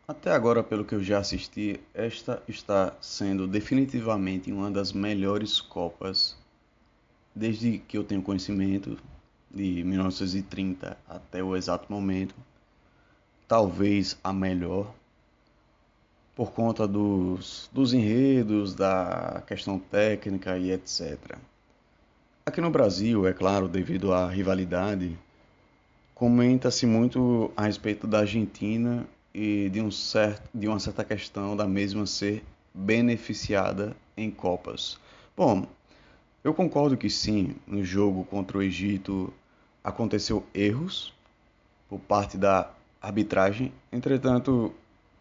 Até agora, pelo que eu já assisti, esta está sendo definitivamente uma das melhores Copas desde que eu tenho conhecimento, de 1930 até o exato momento. Talvez a melhor, por conta dos enredos, da questão técnica e etc. Aqui no Brasil, é claro, devido à rivalidade, comenta-se muito a respeito da Argentina e de uma certa questão da mesma ser beneficiada em Copas. Bom, eu concordo que sim, no jogo contra o Egito aconteceu erros por parte da arbitragem. Entretanto,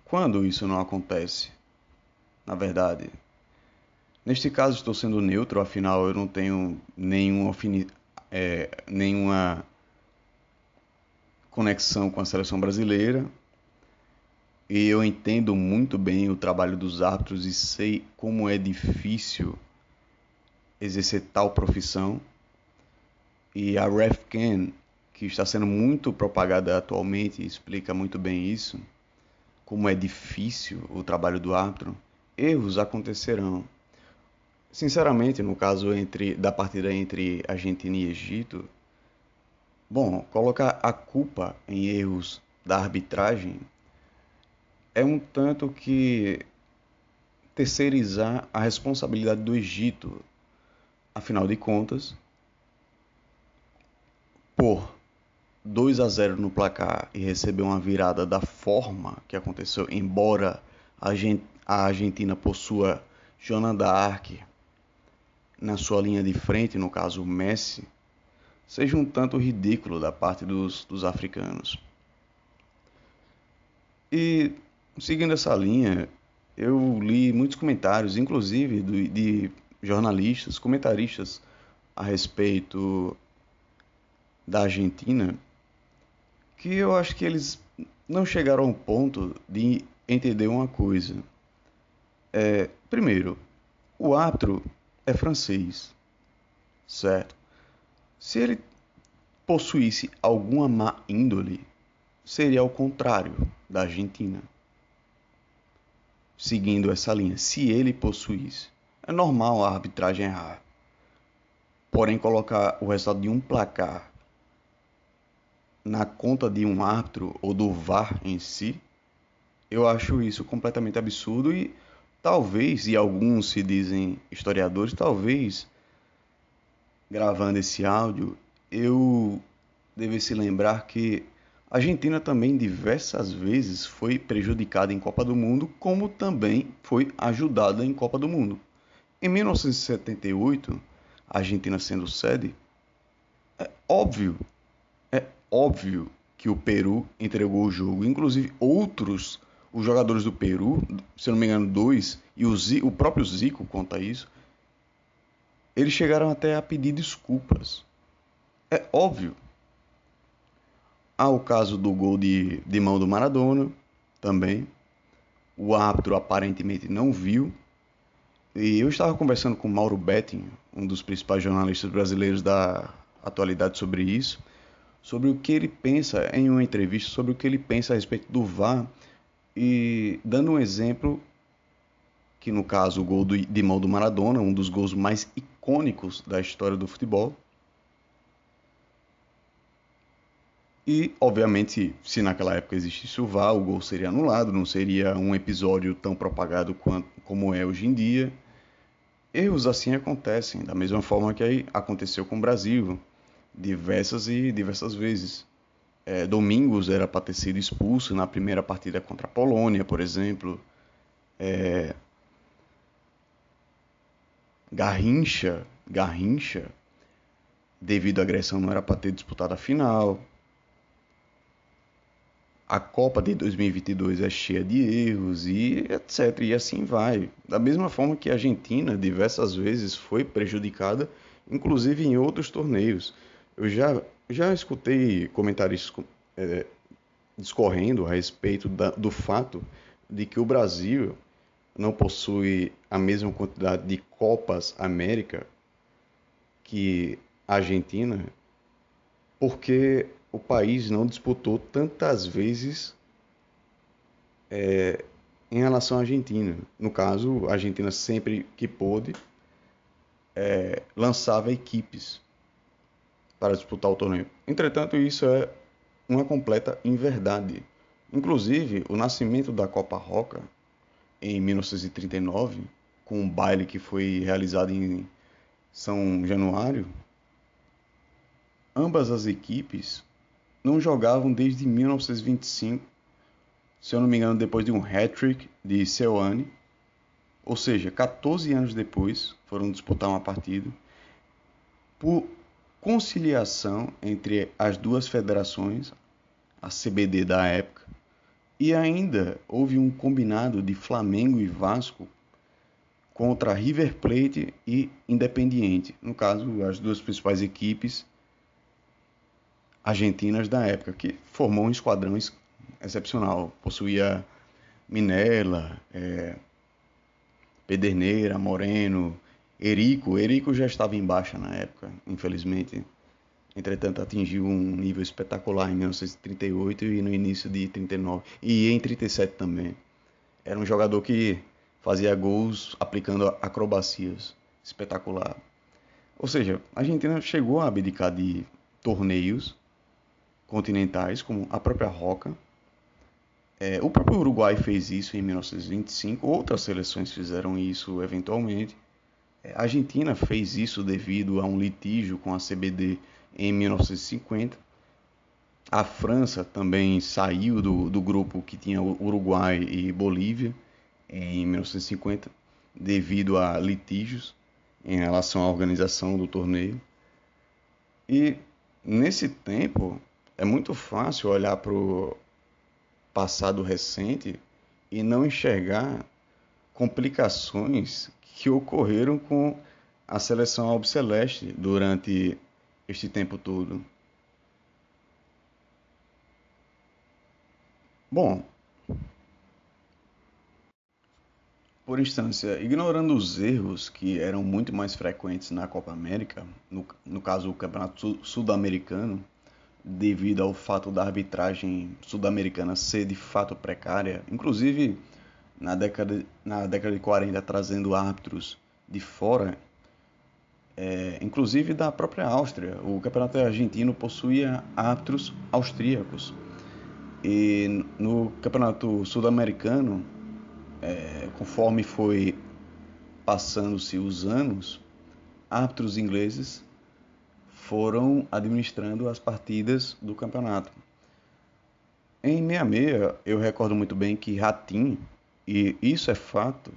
quando isso não acontece, na verdade, neste caso estou sendo neutro, afinal eu não tenho nenhuma conexão com a seleção brasileira. E eu entendo muito bem o trabalho dos árbitros e sei como é difícil exercer tal profissão. E a RefCan, que está sendo muito propagada atualmente, explica muito bem isso, como é difícil o trabalho do árbitro. Erros acontecerão. Sinceramente, no caso da partida entre Argentina e Egito, bom, colocar a culpa em erros da arbitragem é um tanto que terceirizar a responsabilidade do Egito. Afinal de contas, por 2-0 no placar e receber uma virada da forma que aconteceu, embora a Argentina possua Joana d'Arc na sua linha de frente, no caso o Messi, seja um tanto ridículo da parte dos africanos. E seguindo essa linha, eu li muitos comentários, inclusive de jornalistas, comentaristas a respeito da Argentina, que eu acho que eles não chegaram ao ponto de entender uma coisa. Primeiro, o árbitro é francês, certo? Se ele possuísse alguma má índole, seria ao contrário da Argentina. Seguindo essa linha, se ele possuísse, é normal a arbitragem errar. Porém, colocar o resultado de um placar na conta de um árbitro ou do VAR em si, eu acho isso completamente absurdo e talvez, e alguns se dizem historiadores, talvez gravando esse áudio, eu devesse lembrar que a Argentina também diversas vezes foi prejudicada em Copa do Mundo, como também foi ajudada em Copa do Mundo. Em 1978, a Argentina sendo sede, óbvio, é óbvio que o Peru entregou o jogo. Inclusive, os jogadores do Peru, se eu não me engano, dois, e o próprio Zico conta isso, eles chegaram até a pedir desculpas. É óbvio. Há o caso do gol de mão do Maradona, também. O árbitro aparentemente não viu. E eu estava conversando com Mauro Betting, um dos principais jornalistas brasileiros da atualidade sobre isso, sobre o que ele pensa em uma entrevista, sobre o que ele pensa a respeito do VAR, e dando um exemplo, que no caso o gol de mão do Maradona, um dos gols mais icônicos da história do futebol. E, obviamente, se naquela época existisse o VAR, o gol seria anulado, não seria um episódio tão propagado como é hoje em dia. Erros assim acontecem, da mesma forma que aconteceu com o Brasil, diversas e diversas vezes. Domingos era para ter sido expulso na primeira partida contra a Polônia, por exemplo. Garrincha, devido à agressão, não era para ter disputado a final. A Copa de 2022 é cheia de erros e etc. E assim vai. Da mesma forma que a Argentina diversas vezes foi prejudicada, inclusive em outros torneios. Eu já escutei comentários discorrendo a respeito do fato de que o Brasil não possui a mesma quantidade de Copas América que a Argentina, porque o país não disputou tantas vezes em relação à Argentina. No caso, a Argentina sempre que pôde lançava equipes para disputar o torneio. Entretanto, isso é uma completa inverdade. Inclusive, o nascimento da Copa Roca em 1939, com um baile que foi realizado em São Januário, ambas as equipes não jogavam desde 1925, se eu não me engano, depois de um hat-trick de Seoane, ou seja, 14 anos depois foram disputar uma partida por conciliação entre as duas federações, a CBD da época, e ainda houve um combinado de Flamengo e Vasco contra River Plate e Independiente, no caso, as duas principais equipes argentinas da época, que formou um esquadrão excepcional. Possuía Minella, Pederneira, Moreno, Erico. Erico já estava em baixa na época, infelizmente. Entretanto, atingiu um nível espetacular em 1938 e no início de 39. E em 37 também. Era um jogador que fazia gols aplicando acrobacias. Espetacular. Ou seja, a Argentina chegou a abdicar de torneios continentais, como a própria Roca. O próprio Uruguai fez isso em 1925, outras seleções fizeram isso eventualmente. A Argentina fez isso devido a um litígio com a CBD em 1950. A França também saiu do grupo que tinha Uruguai e Bolívia em 1950, devido a litígios em relação à organização do torneio. E nesse tempo é muito fácil olhar para o passado recente e não enxergar complicações que ocorreram com a seleção albiceleste durante este tempo todo. Bom, por instância, ignorando os erros que eram muito mais frequentes na Copa América, no caso o Campeonato Sul-Americano, devido ao fato da arbitragem sul-americana ser de fato precária, inclusive na década de 40 trazendo árbitros de fora, inclusive da própria Áustria. O campeonato argentino possuía árbitros austríacos. E no campeonato sul-americano, conforme foi passando-se os anos, árbitros ingleses foram administrando as partidas do campeonato. Em 66, eu recordo muito bem que Ratin, e isso é fato,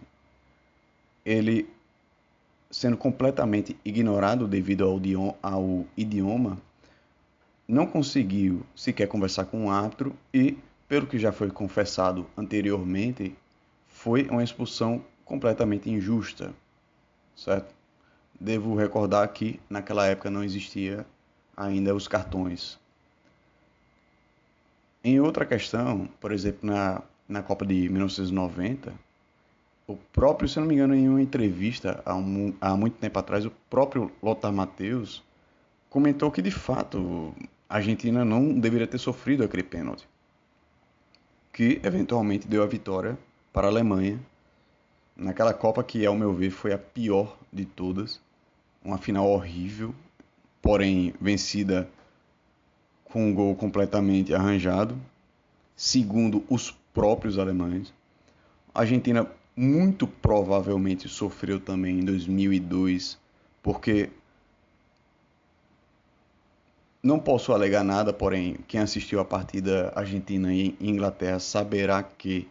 ele sendo completamente ignorado devido ao idioma, não conseguiu sequer conversar com o árbitro e, pelo que já foi confessado anteriormente, foi uma expulsão completamente injusta, certo? Devo recordar que naquela época não existia ainda os cartões. Em outra questão, por exemplo, na Copa de 1990, o próprio, se não me engano, em uma entrevista há muito tempo atrás, o próprio Lothar Matthäus comentou que, de fato, a Argentina não deveria ter sofrido aquele pênalti, que eventualmente deu a vitória para a Alemanha, naquela Copa que, ao meu ver, foi a pior de todas, uma final horrível, porém vencida com um gol completamente arranjado, segundo os próprios alemães. A Argentina muito provavelmente sofreu também em 2002, porque não posso alegar nada, porém, quem assistiu a partida Argentina e Inglaterra saberá que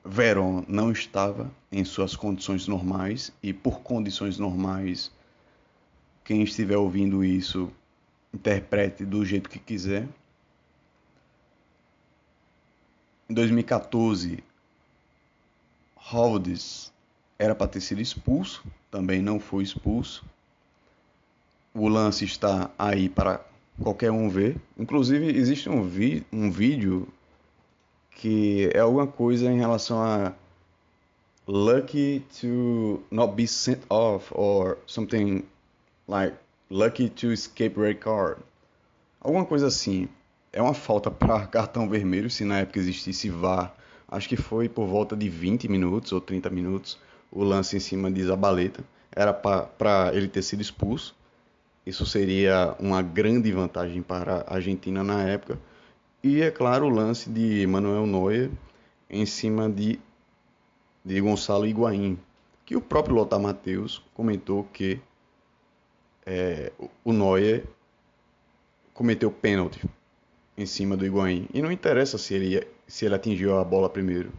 Verón não estava em suas condições normais, e por condições normais, quem estiver ouvindo isso interprete do jeito que quiser. Em 2014, Rhodes era para ter sido expulso, também não foi expulso. O lance está aí para qualquer um ver. Inclusive, existe um vídeo que é alguma coisa em relação a lucky to not be sent off or something like lucky to escape red card. Alguma coisa assim. É uma falta para cartão vermelho, se na época existisse VAR. Acho que foi por volta de 20 minutos ou 30 minutos o lance em cima de Zabaleta. Era para ele ter sido expulso. Isso seria uma grande vantagem para a Argentina na época. E é claro o lance de Manuel Neuer em cima de Gonçalo Higuaín, que o próprio Lothar Matthäus comentou que o Neuer cometeu pênalti em cima do Higuaín. E não interessa se ele atingiu a bola primeiro.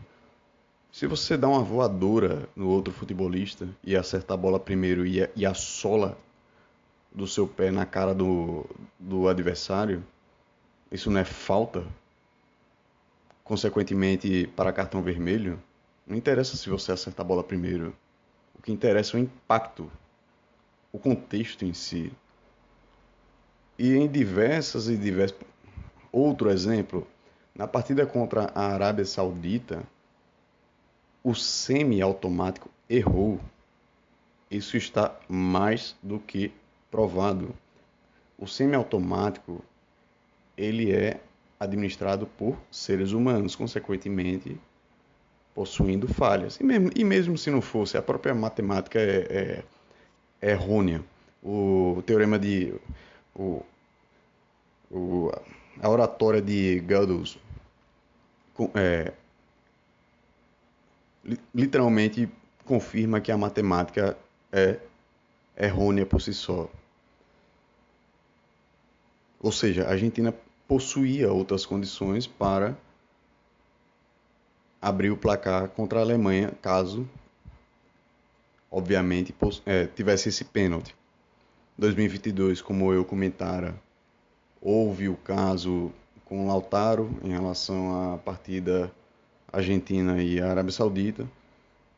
Se você dá uma voadora no outro futebolista e acerta a bola primeiro e a sola do seu pé na cara do adversário, isso não é falta? Consequentemente, para cartão vermelho, não interessa se você acerta a bola primeiro. O que interessa é o impacto, o contexto em si. E em diversos. Outro exemplo, na partida contra a Arábia Saudita, o semiautomático errou. Isso está mais do que provado. O semiautomático, ele é administrado por seres humanos, consequentemente possuindo falhas. E mesmo se não fosse, a própria matemática é errônea. O teorema de o, o, a oratória de Gödel é, literalmente confirma que a matemática é errônea por si só. Ou seja, a Argentina possuía outras condições para abrir o placar contra a Alemanha, caso, obviamente, tivesse esse pênalti. 2022, como eu comentara, houve o caso com o Lautaro em relação à partida Argentina e Arábia Saudita.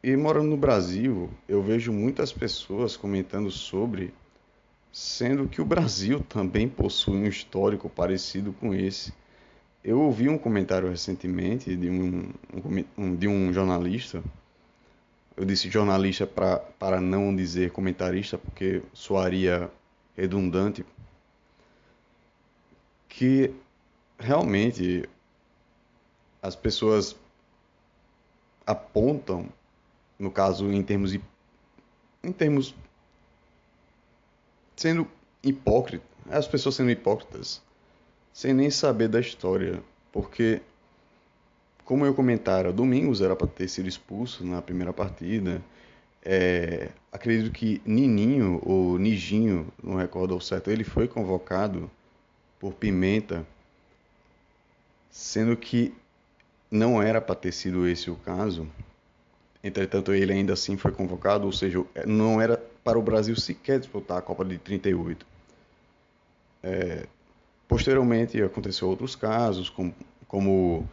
E morando no Brasil, eu vejo muitas pessoas comentando sobre, sendo que o Brasil também possui um histórico parecido com esse. Eu ouvi um comentário recentemente de um jornalista. Eu disse jornalista para não dizer comentarista, porque soaria redundante, que realmente as pessoas apontam, no caso em termos sendo hipócritas, as pessoas sendo hipócritas, sem nem saber da história, porque como eu comentara, Domingos era para ter sido expulso na primeira partida. Acredito que Nininho ou Nijinho, não recordo ao certo, ele foi convocado por Pimenta, sendo que não era para ter sido esse o caso. Entretanto, ele ainda assim foi convocado, ou seja, não era para o Brasil sequer disputar a Copa de 38. Posteriormente, aconteceu outros casos, como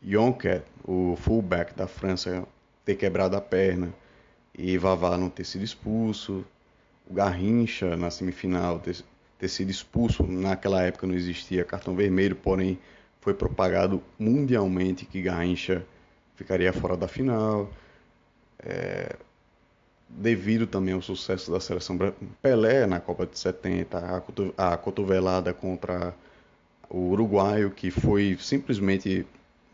Jonker, o fullback da França, ter quebrado a perna e Vavá não ter sido expulso, o Garrincha na semifinal ter sido expulso. Naquela época não existia cartão vermelho, porém foi propagado mundialmente que Garrincha ficaria fora da final, devido também ao sucesso da seleção brasileira. Pelé na Copa de 70, a cotovelada contra o uruguaio, que foi simplesmente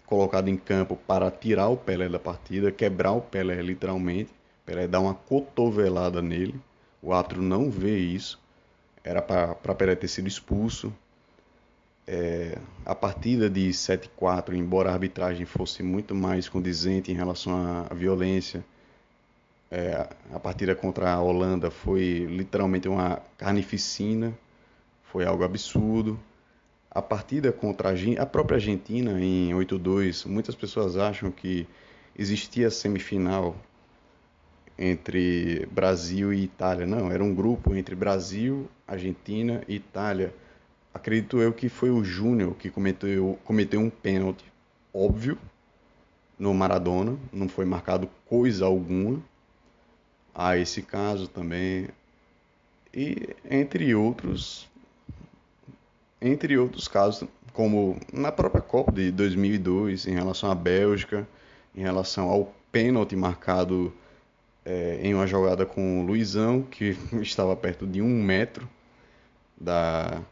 colocado em campo para tirar o Pelé da partida, quebrar o Pelé literalmente. Pelé dá uma cotovelada nele, o árbitro não vê isso, era para Pelé ter sido expulso. A partida de 7-4, embora a arbitragem fosse muito mais condizente em relação à violência, a partida contra a Holanda foi literalmente uma carnificina, foi algo absurdo. A partida contra a própria Argentina em 8-2, muitas pessoas acham que existia semifinal entre Brasil e Itália. Não, era um grupo entre Brasil, Argentina e Itália. Acredito eu que foi o Júnior que cometeu um pênalti óbvio no Maradona, não foi marcado coisa alguma. Há esse caso também. E entre outros casos, como na própria Copa de 2002, em relação à Bélgica, em relação ao pênalti marcado em uma jogada com o Luizão, que estava perto de 1 metro da,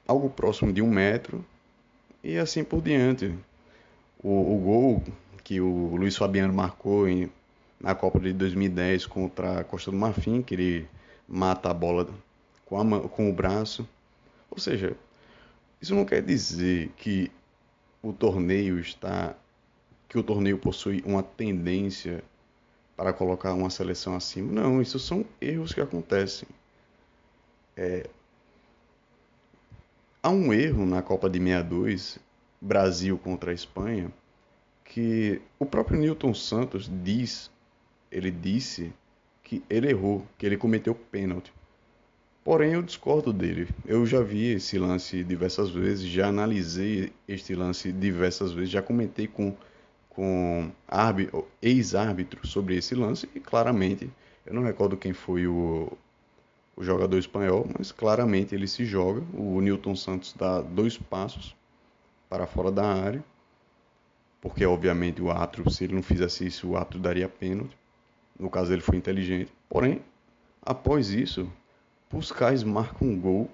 algo próximo de 1 metro e assim por diante. O gol que o Luiz Fabiano marcou na Copa de 2010 contra a Costa do Marfim, que ele mata a bola com o braço. Ou seja, isso não quer dizer que o torneio possui uma tendência para colocar uma seleção acima. Não, isso são erros que acontecem. Há um erro na Copa de 62, Brasil contra a Espanha, que o próprio Nilton Santos ele disse que ele errou, que ele cometeu pênalti. Porém, eu discordo dele. Eu já vi esse lance diversas vezes, já analisei este lance diversas vezes, já comentei com ex-árbitro sobre esse lance e claramente, eu não recordo quem foi o jogador espanhol, mas claramente ele se joga. O Nilton Santos dá 2 passos para fora da área, porque obviamente o árbitro, se ele não fizesse isso, o árbitro daria pênalti. No caso, ele foi inteligente. Porém, após isso, Puskás marca um gol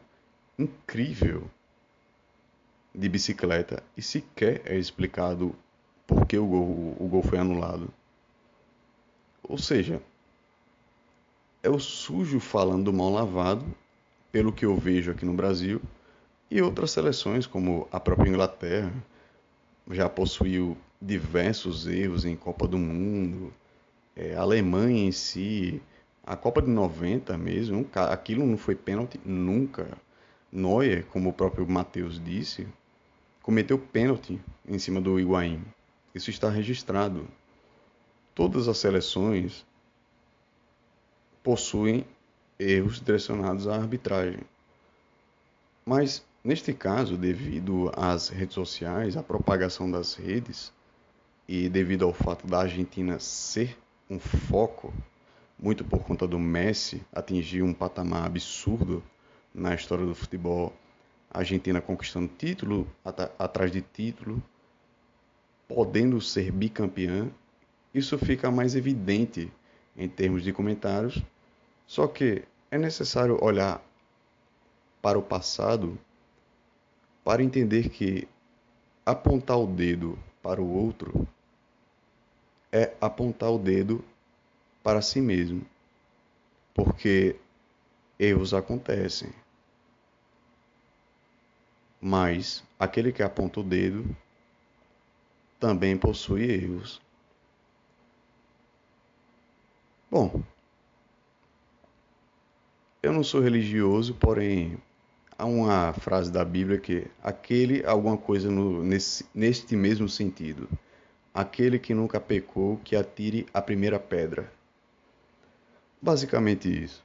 incrível de bicicleta e sequer é explicado por que o gol foi anulado. Ou seja, é o sujo falando mal lavado, pelo que eu vejo aqui no Brasil, e outras seleções, como a própria Inglaterra, já possuiu diversos erros em Copa do Mundo, a Alemanha em si, a Copa de 90 mesmo, aquilo não foi pênalti nunca. Neuer, como o próprio Matheus disse, cometeu pênalti em cima do Higuaín. Isso está registrado. Todas as seleções possuem erros direcionados à arbitragem. Mas, neste caso, devido às redes sociais, à propagação das redes, e devido ao fato da Argentina ser um foco, muito por conta do Messi atingir um patamar absurdo na história do futebol, a Argentina conquistando título atrás de título, podendo ser bicampeã, isso fica mais evidente em termos de comentários. Só que é necessário olhar para o passado para entender que apontar o dedo para o outro é apontar o dedo para si mesmo, porque erros acontecem, mas aquele que aponta o dedo também possui erros. Bom, eu não sou religioso, porém há uma frase da Bíblia que alguma coisa neste mesmo sentido. Aquele que nunca pecou, que atire a primeira pedra. Basicamente isso.